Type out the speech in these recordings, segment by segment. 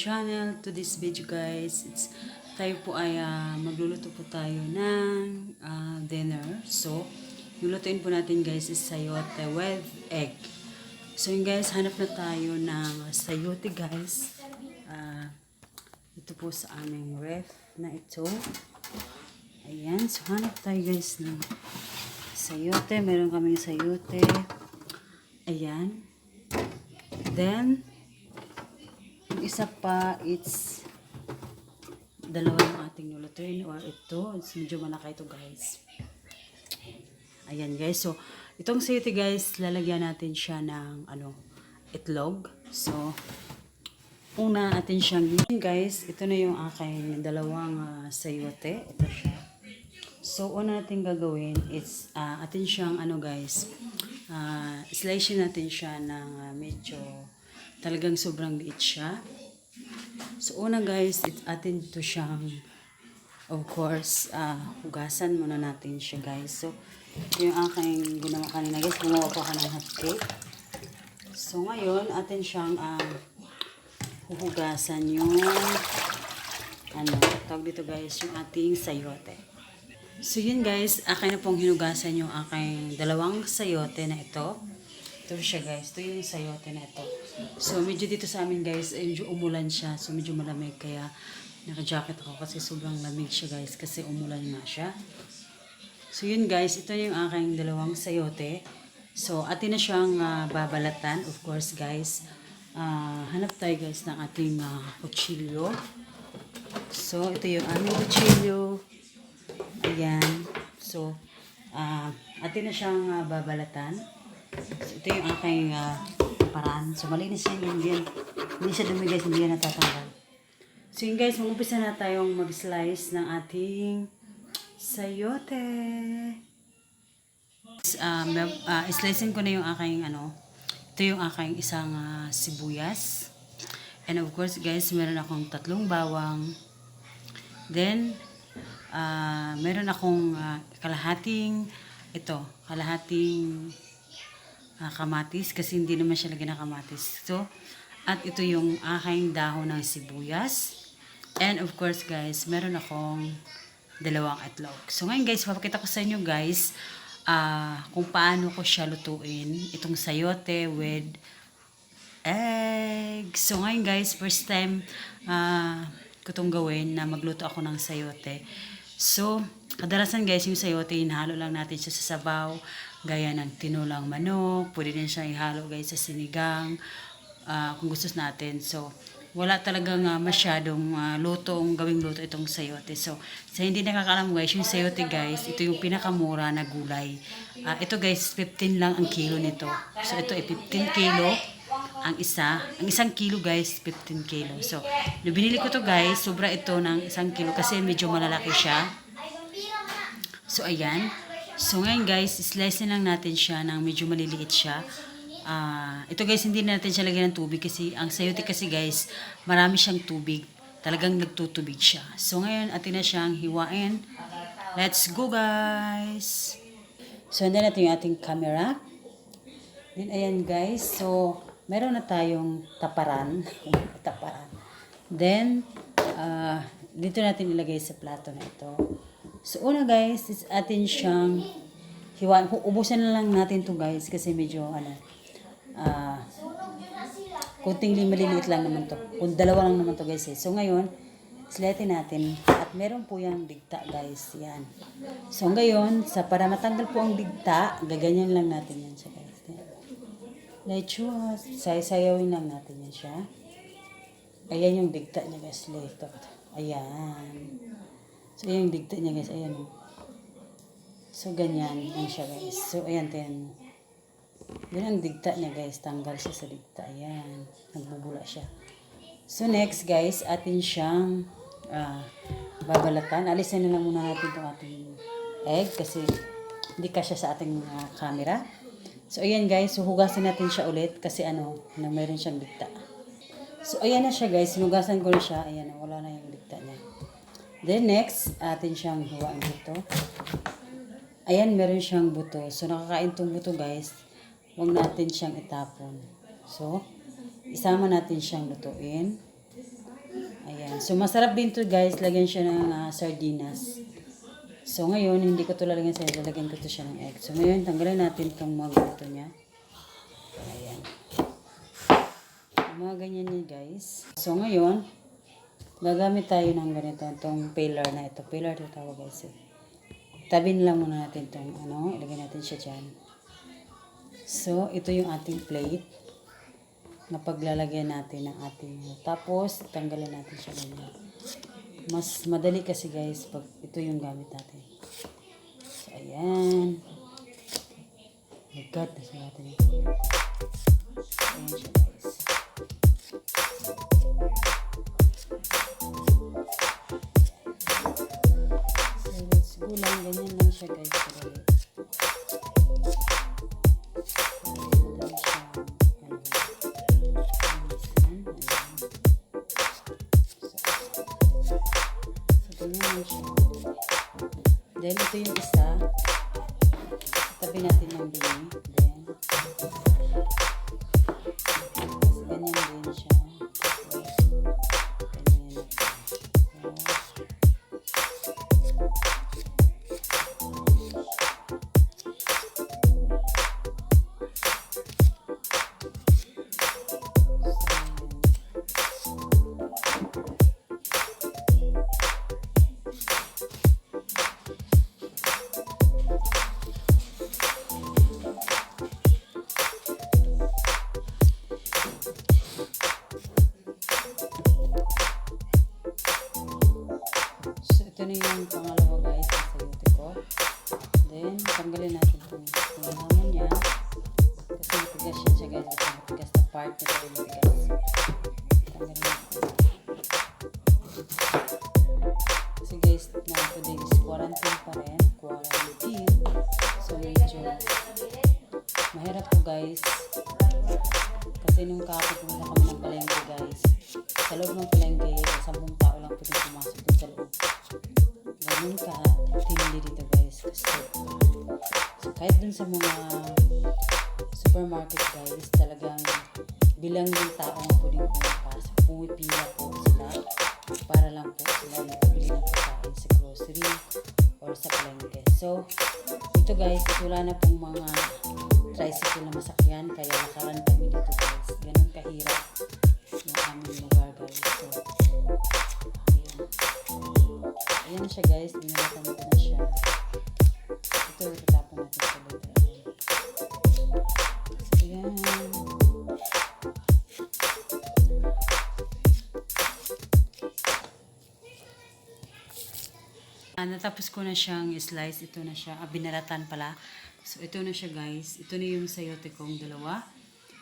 channel. To this video guys, tayo po ay magluluto po tayo ng dinner. So, lulutuin po natin guys is sayote with egg. So yun guys, hanap na tayo ng sayote guys. Ito po sa aming ref na ito. Ayan, so hanap tayo guys ng sayote. Meron kaming sayote. Ayan. Then, yung isa pa, it's dalawa yung ating lulutuin or ito. It's medyo malaki ito guys. Ayan guys. So, itong sayote guys, lalagyan natin siya ng itlog. So, una natin siyang guys, ito na yung aking dalawang sayote. Ito siya. So, una natin gagawin is atin siyang guys, slice natin siya ng medyo talagang sobrang liit siya. So, una guys, atin to siyang of course, hugasan muna natin siya guys. So, yung aking ginawa kanina guys, gumawa po ako ng hot cake. So, ngayon, atin siyang huhugasan yung tawag dito guys, yung ating sayote. So, yun guys, akin na pong hinugasan yung aking dalawang sayote na ito. Ito siya guys, ito yung sayote na ito. So, medyo dito sa amin guys, medyo umulan siya. So, medyo malamig, kaya naka-jacket ako kasi sobrang lamig siya guys, kasi umulan nga siya. So, yun guys, ito yung aking dalawang sayote. So, atin na siyang babalatan, of course guys. Hanap tayo guys ng ating kutsilyo. So, ito yung aming kutsilyo. Ayan. So, atin na siyang babalatan. So, ito yung aking paraan. So, malinis yan. Hindi siya dumi guys. Hindi yan natatanggal. So, yun guys, mag-umpisa na tayong mag-slice ng ating sayote. Slicing ko na yung aking ito yung aking isang sibuyas. And of course guys, meron akong 3 bawang. Then, meron akong kalahating kamatis, kasi hindi naman siya lagyan ng kamatis. So, at ito yung aking dahon ng sibuyas. And of course guys, meron akong 2 itlog. So ngayon guys, papakita ko sa inyo guys kung paano ko siya lutuin, itong sayote with egg. So ngayon guys, first time ko itong gawin na magluto ako ng sayote. So, kadalasan guys, yung sayote, hinalo lang natin siya sa sabaw, gaya ng tinulang manok. Pwede din siya ihalo guys sa sinigang, kung gusto natin. So, wala talagang masyadong gawing luto itong sayote. So, sa hindi nakakaalam guys, yung sayote guys, ito yung pinakamura na gulay. Ito guys, 15 lang ang kilo nito. So, ito ay 15 kilo ang isa. Ang 1 kilo guys, 15 kilo. So, binili ko to guys, sobra ito ng 1 kilo kasi medyo malalaki siya. So, ayan. So, ngayon guys, slice na lang natin siya ng medyo maliliit siya. Ito guys, hindi natin siya lagyan ng tubig kasi ang sayote kasi guys, marami siyang tubig. Talagang nagtutubig siya. So ngayon, atin na siyang hiwain. Let's go guys! So, hindi natin yung ating camera. Then, ayan guys. So, meron na tayong taparan. Then, dito natin ilagay sa plato na ito. So, una guys, is atin siyang hiwain. Ubusan na lang natin to guys kasi medyo kunting maliliit lang naman to. Kung 2 lang naman to guys eh. So ngayon, slicein natin. At meron po yung digta guys. Yan. So ngayon, para matanggal po ang digta, gaganyan lang natin yan siya guys. Yan. Sayawin lang natin yan siya. Ayan yung digta niya guys. Ayan. So ayan yung digta niya guys. Ayan. So ganyan. Yan siya guys. So ayan. Yan ang digta niya guys. Tanggal siya sa digta. Ayan. Nagbubula siya. So next guys, atin siyang babalatan. Alisin na lang muna natin itong ating egg kasi hindi kasya sa ating camera. So ayan guys, so hugasan natin siya ulit kasi na mayroon siyang digta. So ayan na siya guys, hinugasan ko na siya. Ayan, wala na yung digta niya. Then next, atin siyang hiwain dito. Ayan, meron siyang buto. So nakakain tong buto guys. Huwag natin siyang itapon. So, isama natin siyang lutuin. Ayan. So, masarap din to guys. Lagyan siya ng sardinas. So, ngayon, hindi ko to lalagyan sa egg. Lalagyan ko to siya ng egg. So, ngayon, tanggalin natin itong mga ganito niya. Ayan. Mga ganyan niya guys. So, ngayon, gagamit tayo ng ganito. Itong paler na ito. Paler ito tawag guys eh. Tabin lang muna natin itong ilagay natin siya dyan. So, ito yung ating plate na paglalagyan natin ng ating tapos, tanggalin natin siya ganyan. Mas madali kasi guys pag ito yung gamit natin. So, ayan. Oh my God, nasa natin ito. Ayan siya guys. So, let's go lang. Ganyan lang siya guys. Madali. Then, ito yung isa. Tabi natin ng dumi. Then, ganyan din siya. Ganyan natin. Ito na yung pangalawa guys sa sayote ko. Then, tanggalin natin itong hangin niya. Kasi matigas siya guys. Kasi matigas na part na ito yung matigas. Tanggalin natin. Kasi guys, na today is quarantine pa rin. Quarantine. So, medyo mahirap po guys. Kasi nung pumunta kami ng palengke guys. Sa loob ng palengke, 10 tao lang po din pumasok dun sa loob. Ganun ka, tinili dito guys. So, kahit dun sa mga supermarket guys, talagang bilang yung tao nga po din pumapasok. Pumipila po sila para lang po sila makabili ng pagkain sa grocery or sa palengke. So, ito guys, wala na pong mga tricycle na masakyan, kaya nakaran kami dito guys. Ganun kahirap yung aming lugar guys. So, ayan siya guys, binalatan ko na siya. Ito, tatapon natin sa loob. Ayan. Natapos ko na siyang slice. Ito na siya. Binalatan pala. So, ito na siya guys. Ito na yung sayote kong dalawa.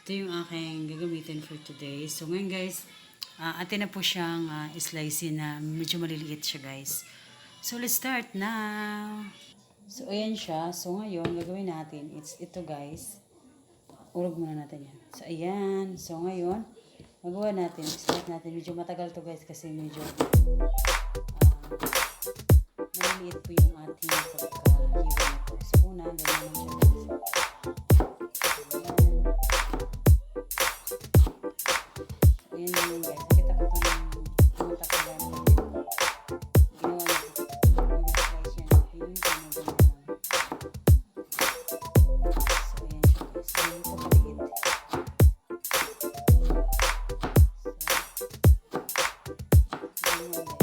Ito yung aking gagamitin for today. So, ngayon guys, atin na po siyang slice na medyo maliliit siya guys. So, let's start now. So, ayan siya. So, ngayon, gagawin natin. Ito guys. Urog muna natin yan. So, ayan. So, ngayon, magawa natin. Start natin. Medyo matagal to guys kasi medyo maliliit po yung ating pagka-hiwa nito. So, una, ganyan lang siya guys. Ayan yun guys. Nakita ko ito ng pumunta ko lang. Ginawa nito. Nag-slice yan. Ayun, ganyan lang. So, ayan siya guys. Ganyan ito kaliit. So, ganyan guys.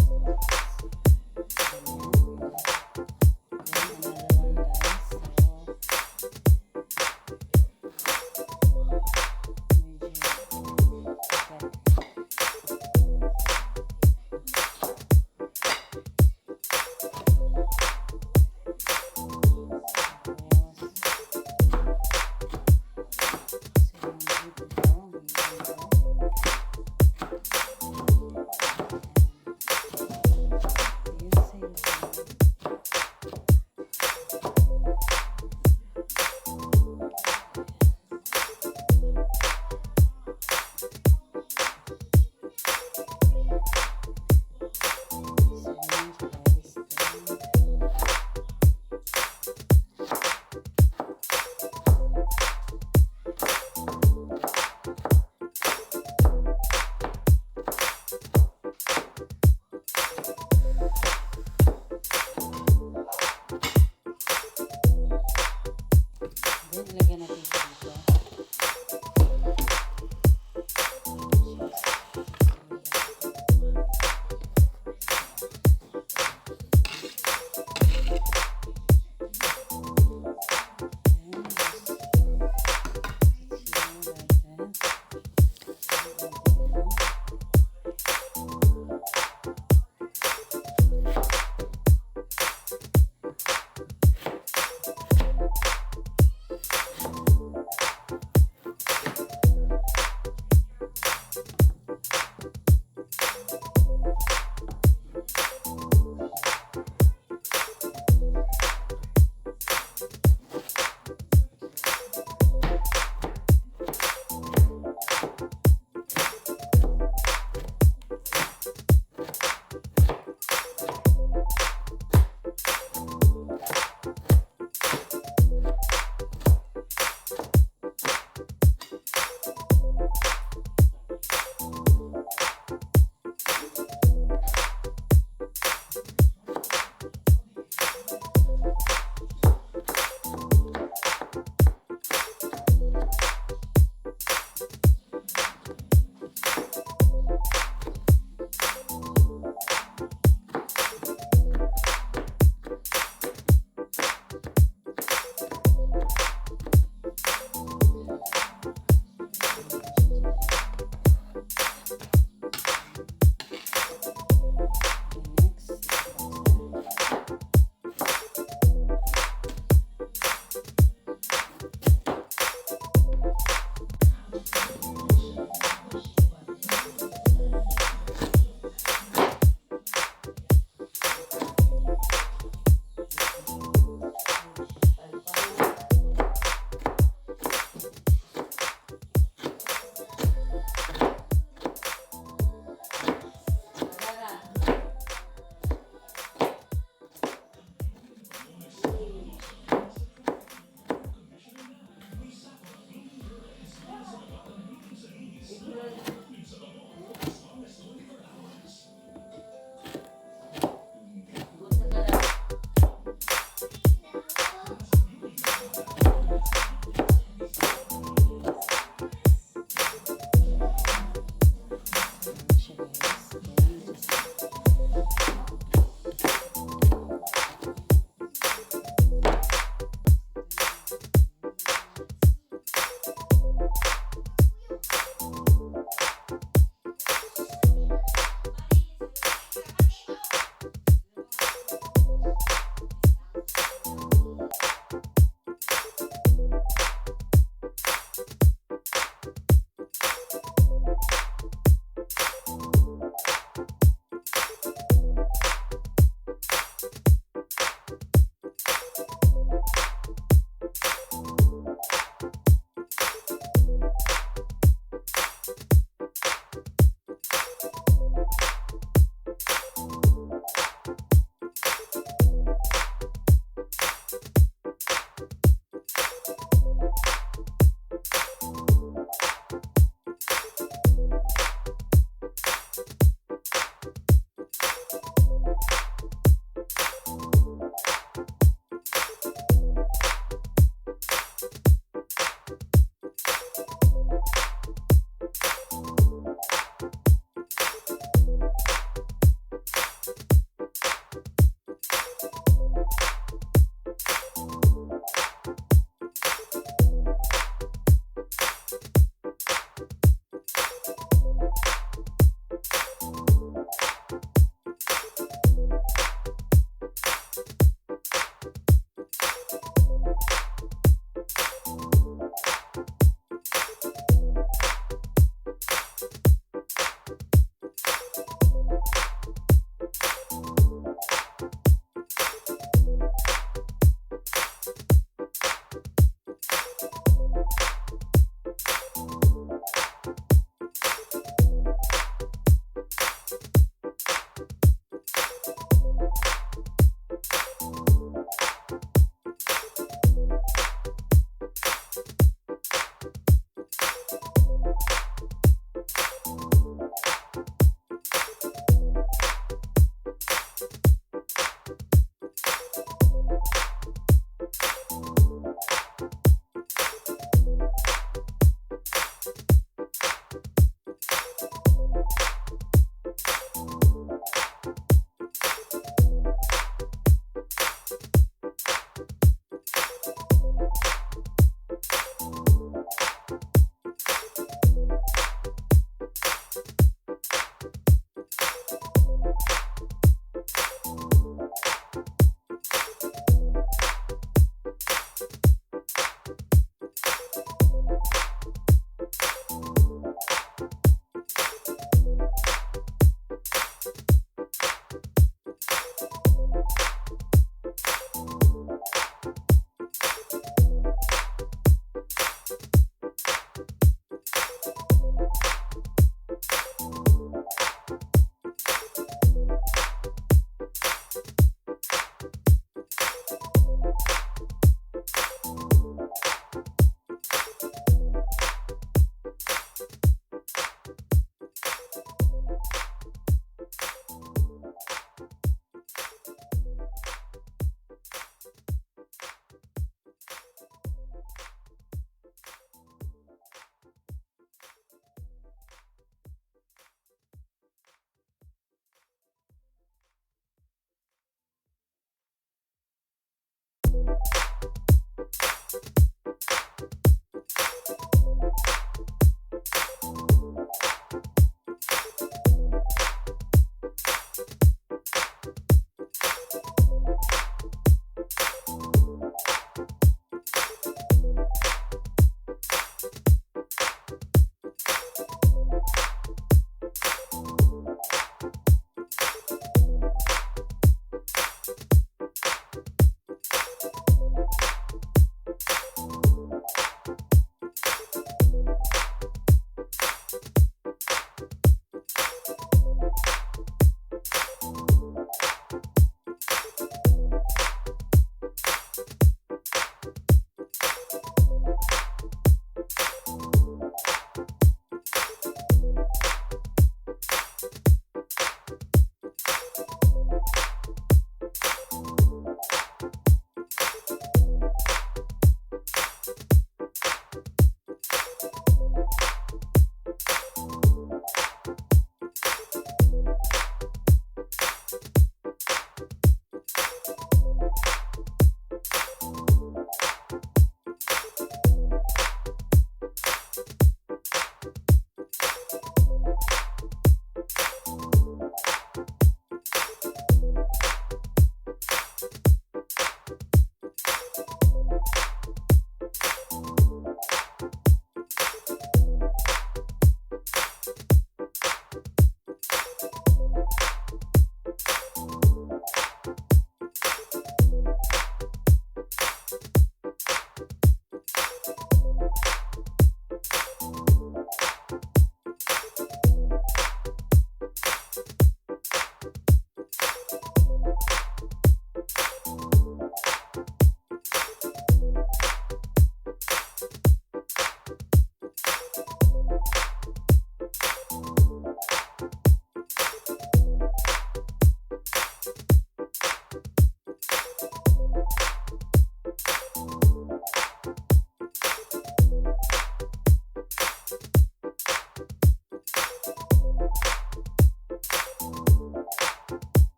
Ilagyan natin ito dito.